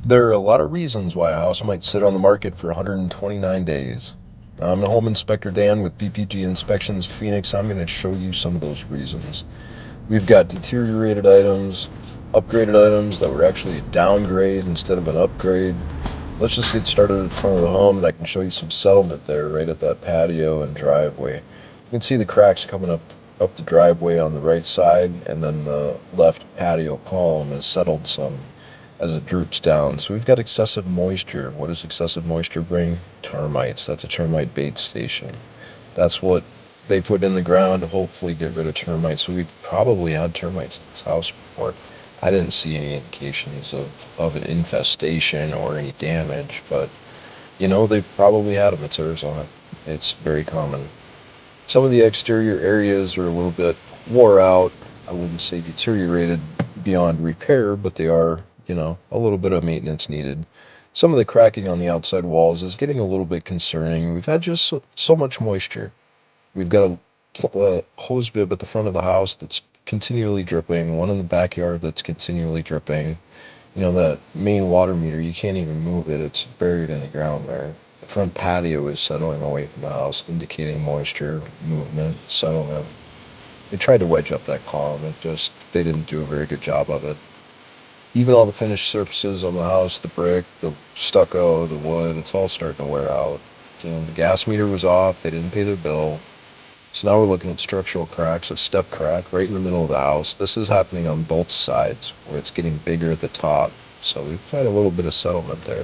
There are a lot of reasons why a house might sit on the market for 129 days. I'm the home inspector Dan with BPG Inspections Phoenix. I'm going to show you some of those reasons. We've got deteriorated items, upgraded items that were actually a downgrade instead of an upgrade. Let's just get started at the front of the home, and I can show you some settlement there right at that patio and driveway. You can see the cracks coming up the driveway on the right side, and then the left patio column has settled some as it droops down. So we've got excessive moisture. What does excessive moisture bring? Termites. That's a termite bait station. That's what they put in the ground to hopefully get rid of termites. So we've probably had termites in this house before. I didn't see any indications of an infestation or any damage, but they've probably had them. It's Arizona. It's very common. Some of the exterior areas are a little bit wore out. I wouldn't say deteriorated beyond repair, but they are, a little bit of maintenance needed. Some of the cracking on the outside walls is getting a little bit concerning. We've had just so much moisture. We've got a hose bib at the front of the house that's continually dripping, one in the backyard that's continually dripping. That main water meter, you can't even move it. It's buried in the ground there. The front patio is settling away from the house, indicating moisture, movement, settlement. They tried to wedge up that column. They didn't do a very good job of it. Even all the finished surfaces on the house, the brick, the stucco, the wood, it's all starting to wear out. The gas meter was off. They didn't pay their bill. So now we're looking at structural cracks, a step crack right in the middle of the house. This is happening on both sides, where it's getting bigger at the top. So we've had a little bit of settlement there.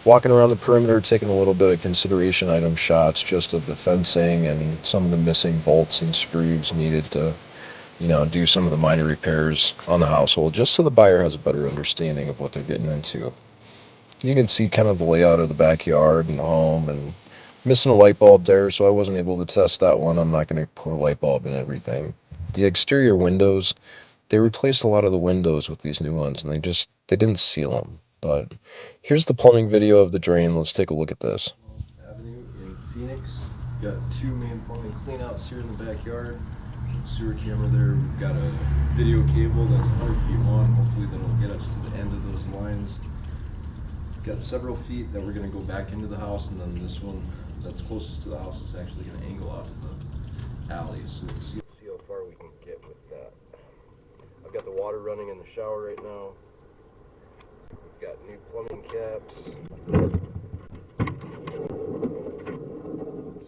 Walking around the perimeter, taking a little bit of consideration item shots just of the fencing and some of the missing bolts and screws needed to, do some of the minor repairs on the household, just so the buyer has a better understanding of what they're getting into. You can see kind of the layout of the backyard and the home, and missing a light bulb there, so I wasn't able to test that one. I'm not going to put a light bulb in everything. The exterior windows, they replaced a lot of the windows with these new ones, and they didn't seal them. But here's the plumbing video of the drain. Let's take a look at this. Avenue in Phoenix. Got two main plumbing cleanouts here in the backyard. Sewer camera there. We've got a video cable that's 100 feet long. Hopefully that'll get us to the end of those lines. Got several feet that we're going to go back into the house, and then this one that's closest to the house is actually going to angle out to the alley. So let's see how far we can get with that. I've got the water running in the shower right now. We've got new plumbing caps.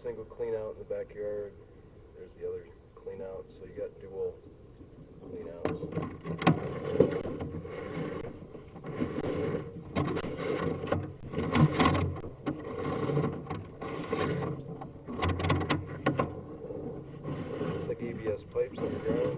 Single clean out in the backyard. There's the other clean out. So you got dual clean outs. ABS pipes underground.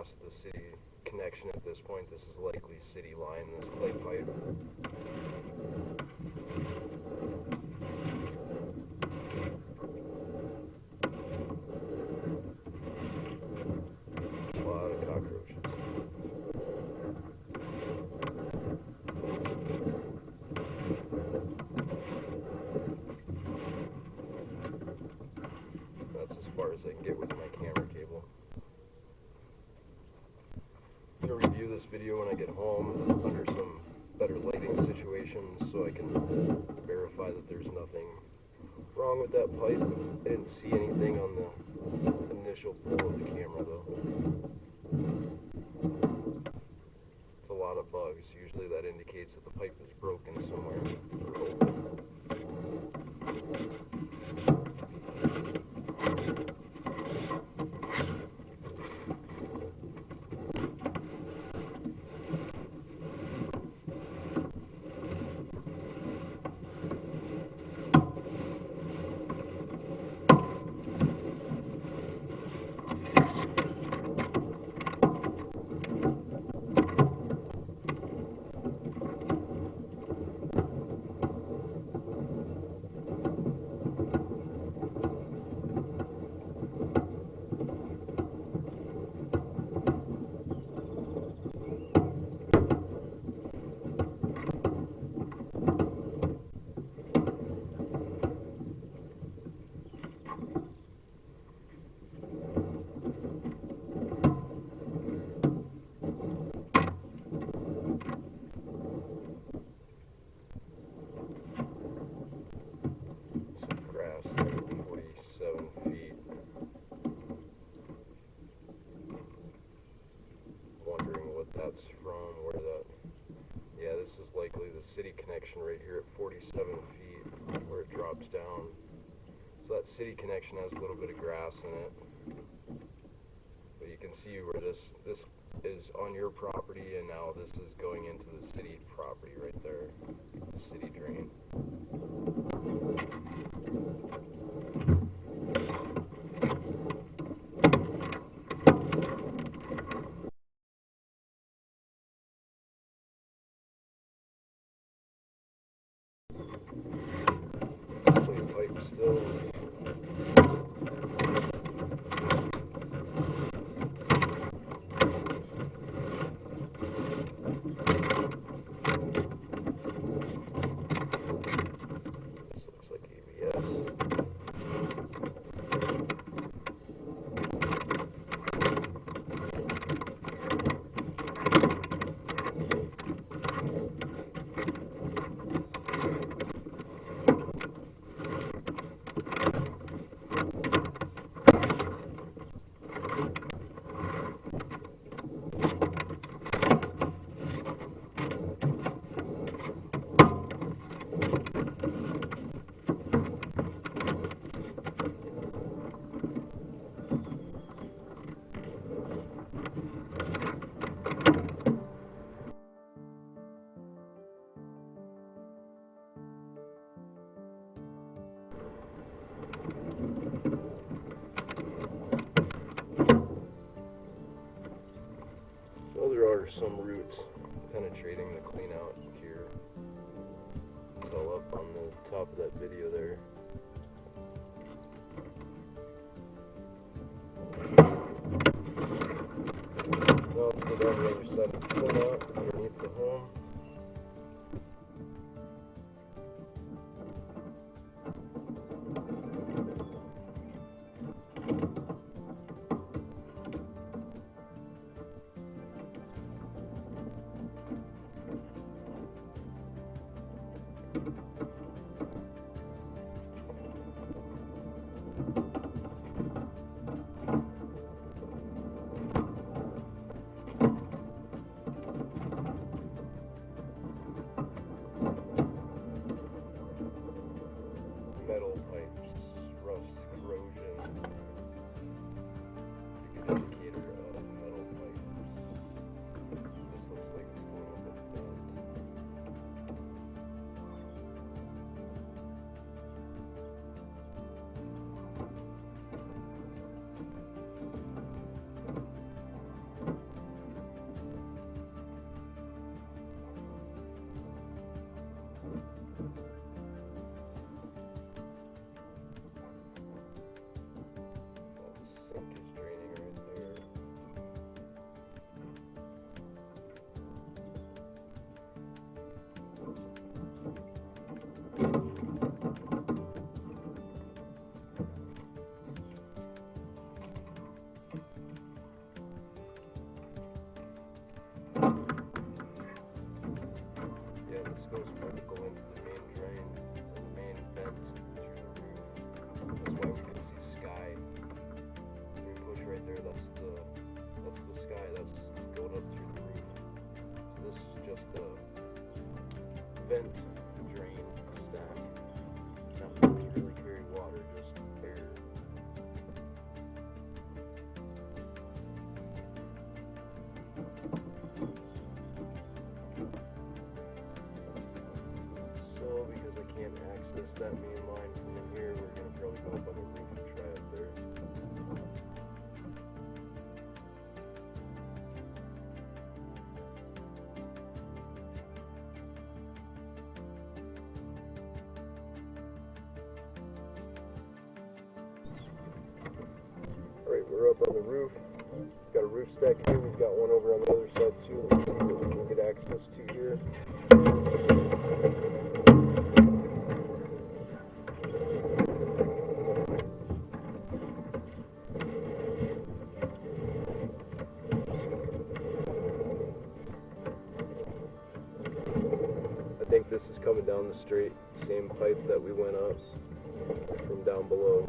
across the city connection at this point. This is likely city line, this clay pipe. A lot of cockroaches. That's as far as I can get with my camera cable. I'm going to review this video when I get home under some better lighting situations so I can verify that there's nothing wrong with that pipe. I didn't see anything on the initial pull of the camera though. It's a lot of bugs. Usually that indicates that the pipe is broken somewhere or open. That's from where that, yeah, this is likely the city connection right here at 47 feet where it drops down. So that city connection has a little bit of grass in it, but you can see where this is on your property, and now this is going into the city property right there, the city drain. Pipe still. This looks like ABS. Well, there are some roots penetrating the cleanout here. It's all up on the top of that video there. Now let's go down the other side of the cleanout underneath the home. Metal pipes, rust, corrosion, big indicator of metal pipes. This looks like it's going up a bit. Alright, we're up on the roof. Got a roof stack here. We've got one over on the other side too. Let's see what we can get access to here. I think this is coming down the straight, same pipe that we went up from down below.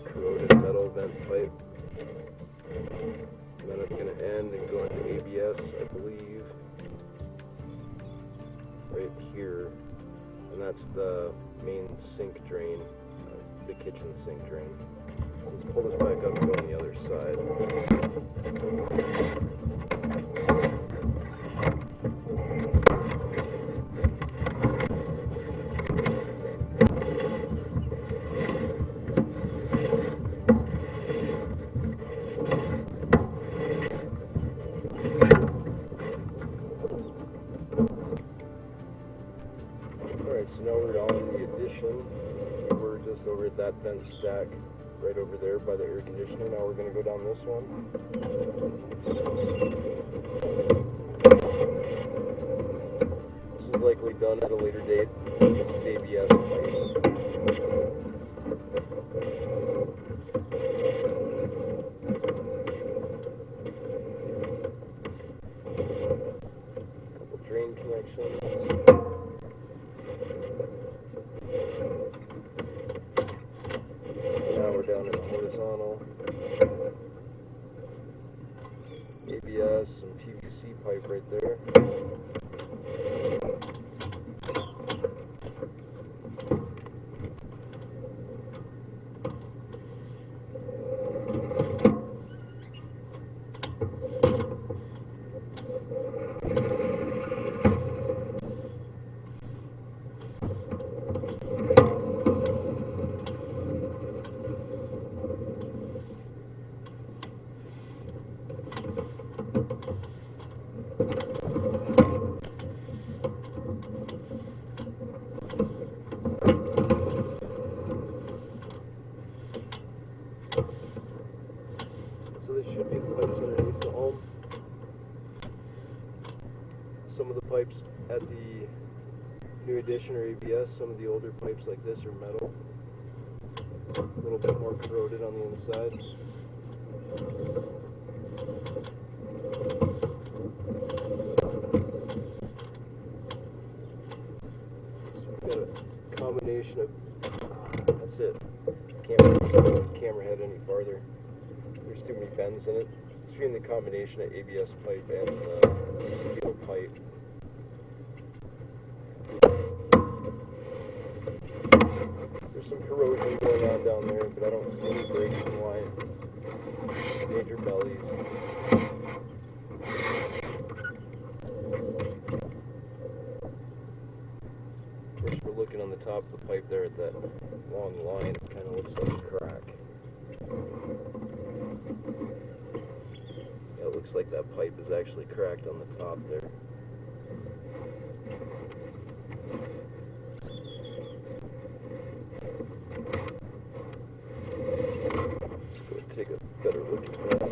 Corroded metal vent pipe. And then it's going to end and go into ABS, I believe, right here. And that's the main sink drain, the kitchen sink drain. Let's pull this back up and go on the other side. Alright, so now we're on the addition. We're just over at that vent stack, right over there by the air conditioner. Now we're going to go down this one. This is likely done at a later date. This is ABS pipe. Couple drain connections. Now we're down in the horizontal. ABS and PVC pipe right there. So this should be the pipes underneath the home. Some of the pipes at the new addition are ABS, some of the older pipes like this are metal. A little bit more corroded on the inside. So we've got a combination of, that's it. Can't push the camera head any farther. There's too many bends in it. It's between the combination of ABS pipe and steel pipe. There's some corrosion going on down there, but I don't see any breaks in line. Major bellies. First we're looking on the top of the pipe there at that long line. It kind of looks like a crack. Yeah, it looks like that pipe is actually cracked on the top there. Take a better look at that.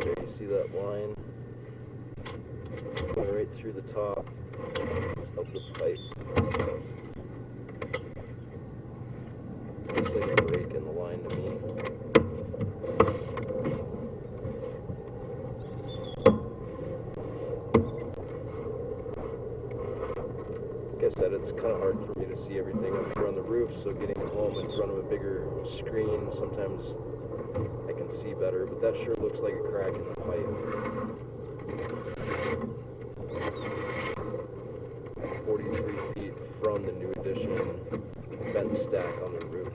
There you see that line going right through the top of the pipe. Looks like a break in the line to me. Like I said, it's kind of hard for me to see everything up here on the roof, so getting home in front of a bigger screen, sometimes I can see better, but that sure looks like a crack in the pipe. 43 feet from the new addition vent stack on the roof.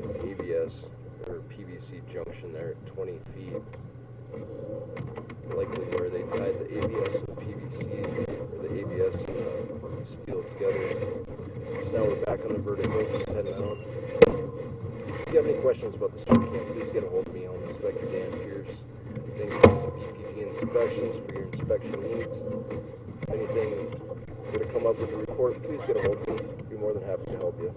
ABS or PVC junction there at 20 feet. Likely where they tied the ABS and the PVC, or the ABS and the steel together. So now we're back on the vertical, just heading out. If you have any questions about the sewer camp, please get a hold of me. Home Inspector Dan Pierce. Thanks for using BPG Inspections for your inspection needs. If anything were to come up with a report, please get a hold of me. I'd be more than happy to help you.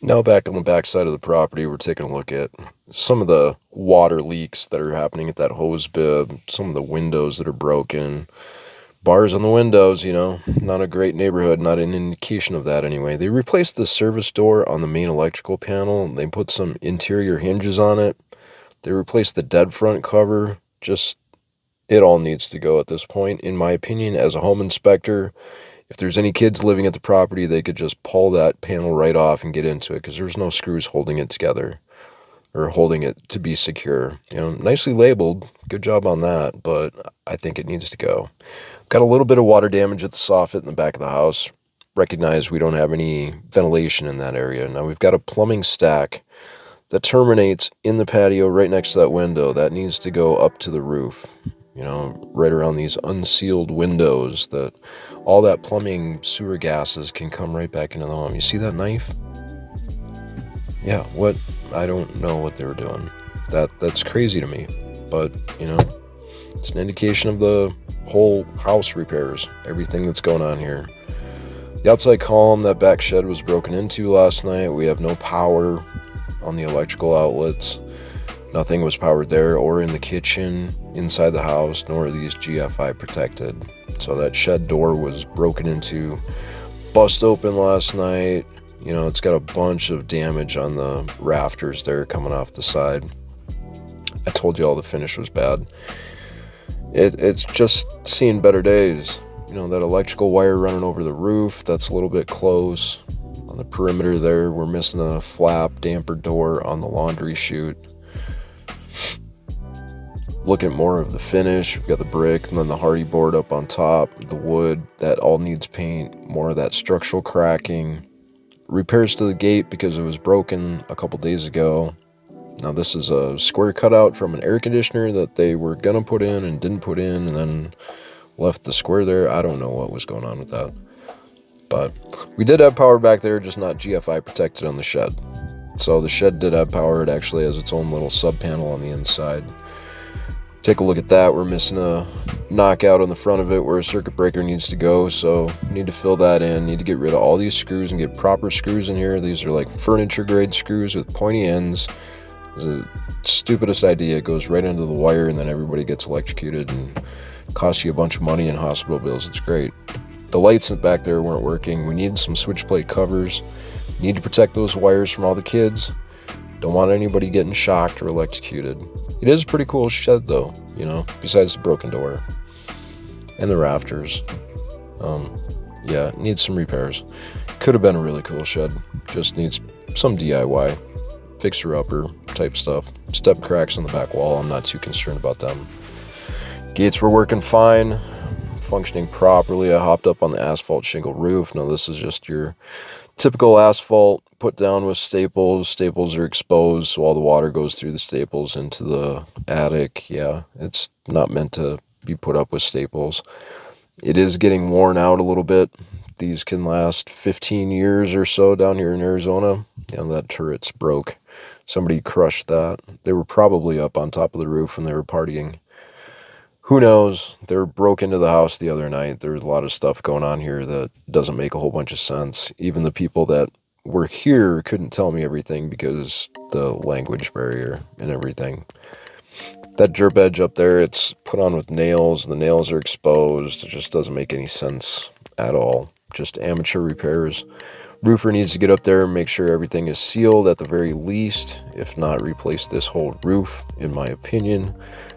Now back on the back side of the property, we're taking a look at some of the water leaks that are happening at that hose bib, some of the windows that are broken, bars on the windows, you know, not a great neighborhood, not an indication of that anyway. They replaced the service door on the main electrical panel. They put some interior hinges on it. They replaced the dead front cover. Just, it all needs to go at this point, in my opinion, as a home inspector. If there's any kids living at the property, they could just pull that panel right off and get into it, because there's no screws holding it together or holding it to be secure. You know, nicely labeled. Good job on that, but I think it needs to go. Got a little bit of water damage at the soffit in the back of the house. Recognize we don't have any ventilation in that area. Now we've got a plumbing stack that terminates in the patio right next to that window. That needs to go up to the roof. You know, right around these unsealed windows, that all that plumbing sewer gases can come right back into the home. You see that knife? Yeah, what? I don't know what they were doing. That's crazy to me. But, you know, it's an indication of the whole house repairs, everything that's going on here. The outside column, that back shed was broken into last night. We have no power on the electrical outlets. Nothing was powered there or in the kitchen, inside the house, nor are these GFI protected. So that shed door was broken into, bust open last night. You know, it's got a bunch of damage on the rafters there coming off the side. I told you all the finish was bad. It's just seen better days. You know, that electrical wire running over the roof, that's a little bit close. On the perimeter there, we're missing a flap damper door on the laundry chute. Look at more of the finish. We've got the brick and then the hardy board up on top, the wood, that all needs paint. More of that structural cracking. Repairs to the gate because it was broken a couple days ago. Now this is a square cutout from an air conditioner that they were gonna put in and didn't put in, and then left the square there. I don't know what was going on with that, but we did have power back there, just not GFI protected on the shed. So the shed did have power. It actually has its own little sub panel on the inside. Take a look at that. We're missing a knockout on the front of it where a circuit breaker needs to go, so need to fill that in. Need to get rid of all these screws and get proper screws in here. These are like furniture grade screws with pointy ends. It's the stupidest idea. It goes right into the wire and then everybody gets electrocuted and costs you a bunch of money in hospital bills. It's great. The lights back there weren't working. We needed some switch plate covers. Need to protect those wires from all the kids. Don't want anybody getting shocked or electrocuted. It is a pretty cool shed though, you know, besides the broken door and the rafters. Yeah, it needs some repairs. Could have been a really cool shed. Just needs some DIY, fixer-upper type stuff. Step cracks on the back wall, I'm not too concerned about them. Gates were working fine, functioning properly. I hopped up on the asphalt shingle roof. Now this is just your typical asphalt put down with staples. Staples are exposed, so all the water goes through the staples into the attic. Yeah, it's not meant to be put up with staples. It is getting worn out a little bit. These can last 15 years or so down here in Arizona. And that turret's broke. Somebody crushed that. They were probably up on top of the roof when they were partying. Who knows? They were broke into the house the other night. There's a lot of stuff going on here that doesn't make a whole bunch of sense. Even the people that were here couldn't tell me everything because the language barrier and everything. That drip edge up there, it's put on with nails. The nails are exposed. It just doesn't make any sense at all. Just amateur repairs. Roofer needs to get up there and make sure everything is sealed at the very least. If not, replace this whole roof, in my opinion.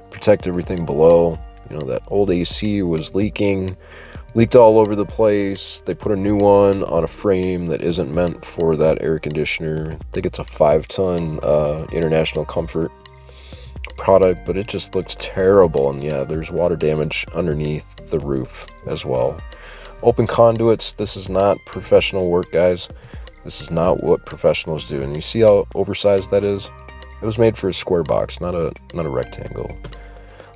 Protect everything below. You know, that old AC was leaked all over the place. They put a new one on a frame that isn't meant for that air conditioner. I think it's a 5-ton International Comfort product, but it just looks terrible. And yeah, there's water damage underneath the roof as well. Open conduits. This is not professional work, guys. This is not what professionals do. And you see how oversized that is? It was made for a square box, not a rectangle.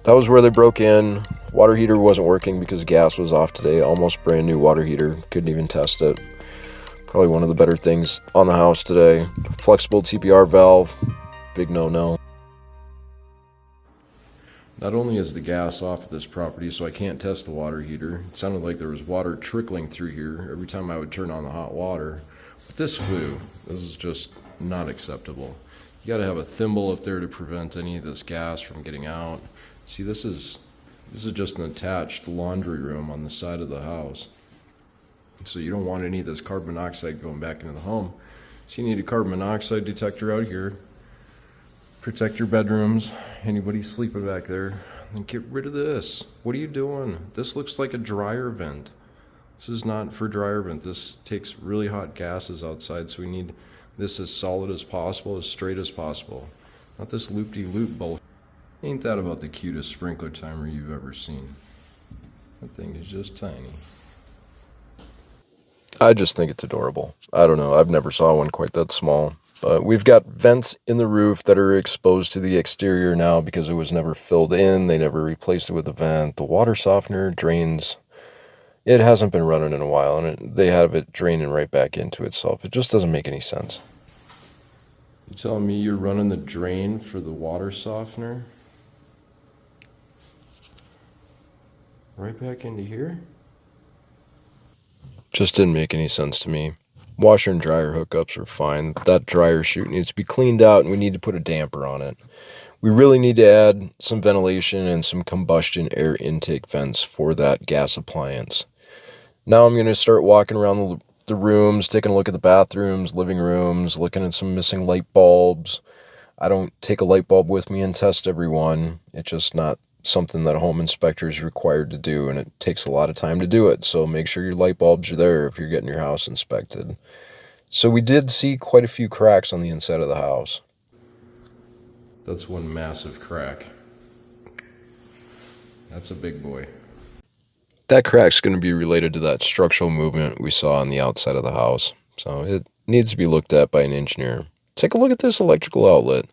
That was where they broke in. Water heater wasn't working because gas was off today. Almost brand new water heater. Couldn't even test it. Probably one of the better things on the house today. Flexible TPR valve. Big no-no. Not only is the gas off of this property, so I can't test the water heater. It sounded like there was water trickling through here every time I would turn on the hot water. But this flue, this is just not acceptable. You gotta have a thimble up there to prevent any of this gas from getting out. See, this is just an attached laundry room on the side of the house. So you don't want any of this carbon monoxide going back into the home. So you need a carbon monoxide detector out here. Protect your bedrooms. Anybody sleeping back there, and get rid of this. What are you doing? This looks like a dryer vent. This is not for dryer vent. This takes really hot gases outside, so we need this as solid as possible, as straight as possible. Not this loop-de-loop bullshit. Ain't that about the cutest sprinkler timer you've ever seen? That thing is just tiny. I just think it's adorable. I don't know. I've never saw one quite that small. But we've got vents in the roof that are exposed to the exterior now because it was never filled in. They never replaced it with a vent. The water softener drains. It hasn't been running in a while, and they have it draining right back into itself. It just doesn't make any sense. You telling me you're running the drain for the water softener right back into here? Just didn't make any sense to me. Washer and dryer hookups are fine. That dryer chute needs to be cleaned out, and we need to put a damper on it. We really need to add some ventilation and some combustion air intake vents for that gas appliance. Now I'm going to start walking around the rooms, taking a look at the bathrooms, living rooms, looking at some missing light bulbs. I don't take a light bulb with me and test every one. It's just not something that a home inspector is required to do, and it takes a lot of time to do it. So make sure your light bulbs are there if you're getting your house inspected. So we did see quite a few cracks on the inside of the house. That's one massive crack. That's a big boy. That crack's going to be related to that structural movement we saw on the outside of the house. So it needs to be looked at by an engineer. Take a look at this electrical outlet.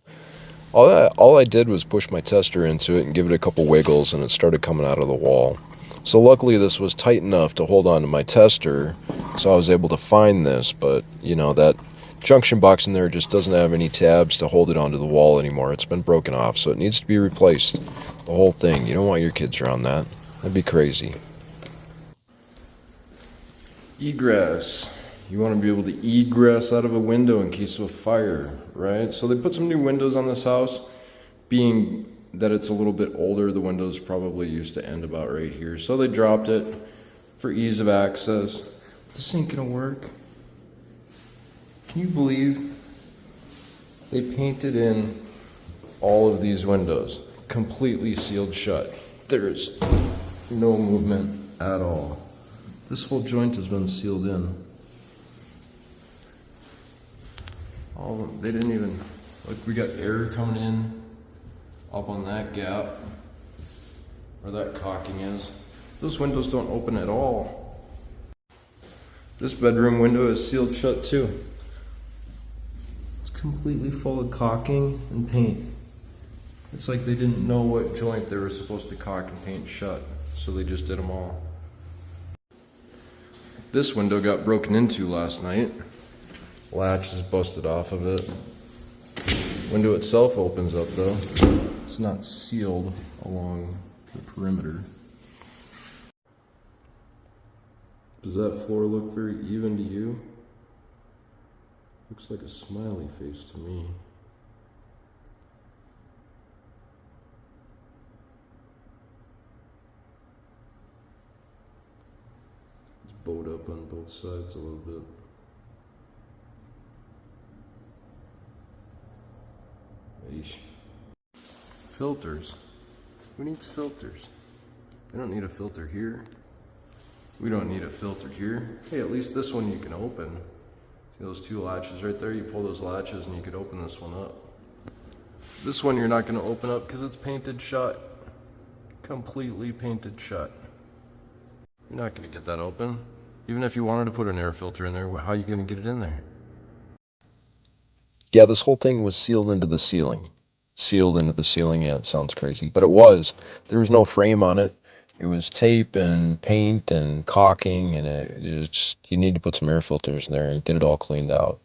All I did was push my tester into it and give it a couple wiggles, and it started coming out of the wall. So luckily this was tight enough to hold on to my tester, so I was able to find this, but you know, that junction box in there just doesn't have any tabs to hold it onto the wall anymore. It's been broken off, so it needs to be replaced. The whole thing. You don't want your kids around that. That'd be crazy. Egress. You want to be able to egress out of a window in case of a fire, right? So they put some new windows on this house. Being that it's a little bit older, the windows probably used to end about right here. So they dropped it for ease of access. This ain't gonna work. Can you believe they painted in all of these windows, completely sealed shut? There's no movement at all. This whole joint has been sealed in. All of them, they didn't even, look, we got air coming in up on that gap where that caulking is. Those windows don't open at all. This bedroom window is sealed shut too. It's completely full of caulking and paint. It's like they didn't know what joint they were supposed to caulk and paint shut, so they just did them all. This window got broken into last night. Latch is busted off of it. Window itself opens up though. It's not sealed along the perimeter. Does that floor look very even to you? Looks like a smiley face to me. It's bowed up on both sides a little bit. Eesh. Filters. Who needs filters? We don't need a filter here. We don't need a filter here. Hey, at least this one you can open. See those two latches right there? You pull those latches and you could open this one up. This one you're not going to open up because it's painted shut. Completely painted shut. You're not going to get that open. Even if you wanted to put an air filter in there, how are you going to get it in there? Yeah, this whole thing was sealed into the ceiling. Sealed into the ceiling, yeah, it sounds crazy. But it was. There was no frame on it. It was tape and paint and caulking, and it's you need to put some air filters in there and get it all cleaned out.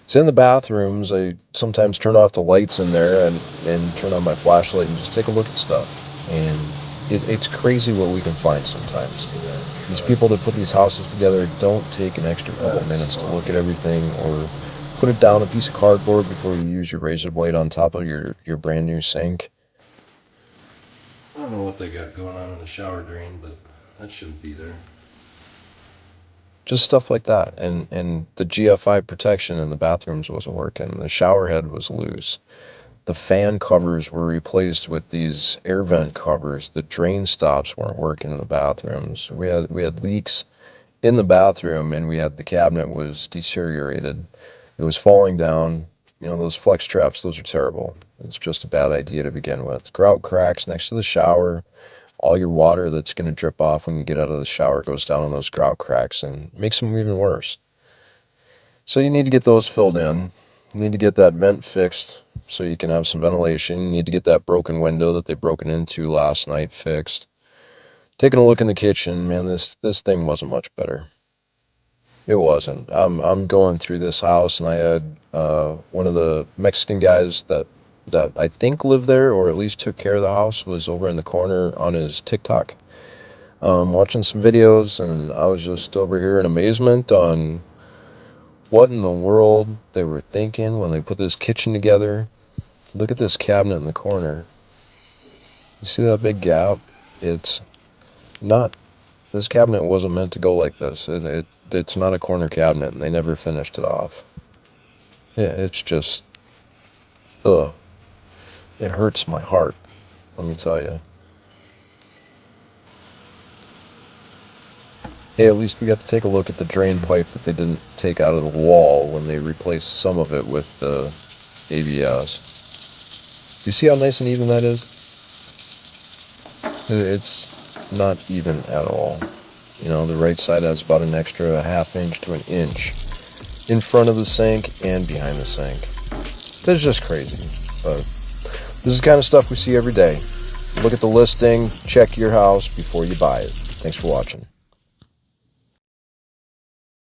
So in the bathrooms, I sometimes turn off the lights in there and turn on my flashlight and just take a look at stuff. And it's crazy what we can find sometimes. These people that put these houses together don't take an extra couple minutes to look at everything or put it down a piece of cardboard before you use your razor blade on top of your brand new sink. I don't know what they got going on in the shower drain, but that shouldn't be there. Just stuff like that. And the GFI protection in the bathrooms wasn't working. The shower head was loose. The fan covers were replaced with these air vent covers. The drain stops weren't working in the bathrooms. We had leaks in the bathroom, and we had the cabinet was deteriorated. It was falling down. You know, those flex traps, those are terrible. It's just a bad idea to begin with. Grout cracks next to the shower. All your water that's going to drip off when you get out of the shower goes down in those grout cracks and makes them even worse. So you need to get those filled in. You need to get that vent fixed so you can have some ventilation. You need to get that broken window that they broken into last night fixed. Taking a look in the kitchen, man, this thing wasn't much better. It wasn't. I'm going through this house, and I had one of the Mexican guys that I think lived there, or at least took care of the house, was over in the corner on his TikTok, watching some videos, and I was just over here in amazement on what in the world they were thinking when they put this kitchen together. Look at this cabinet in the corner. You see that big gap? It's not. This cabinet wasn't meant to go like this. It's not a corner cabinet, and they never finished it off. Yeah, it's just, ugh. It hurts my heart, let me tell you. Hey, at least we got to take a look at the drain pipe that they didn't take out of the wall when they replaced some of it with the ABS. You see how nice and even that is? It's not even at all. You know, the right side has about an extra half inch to an inch in front of the sink and behind the sink. That's just crazy. But this is the kind of stuff we see every day. Look at the listing, check your house before you buy it. Thanks for watching.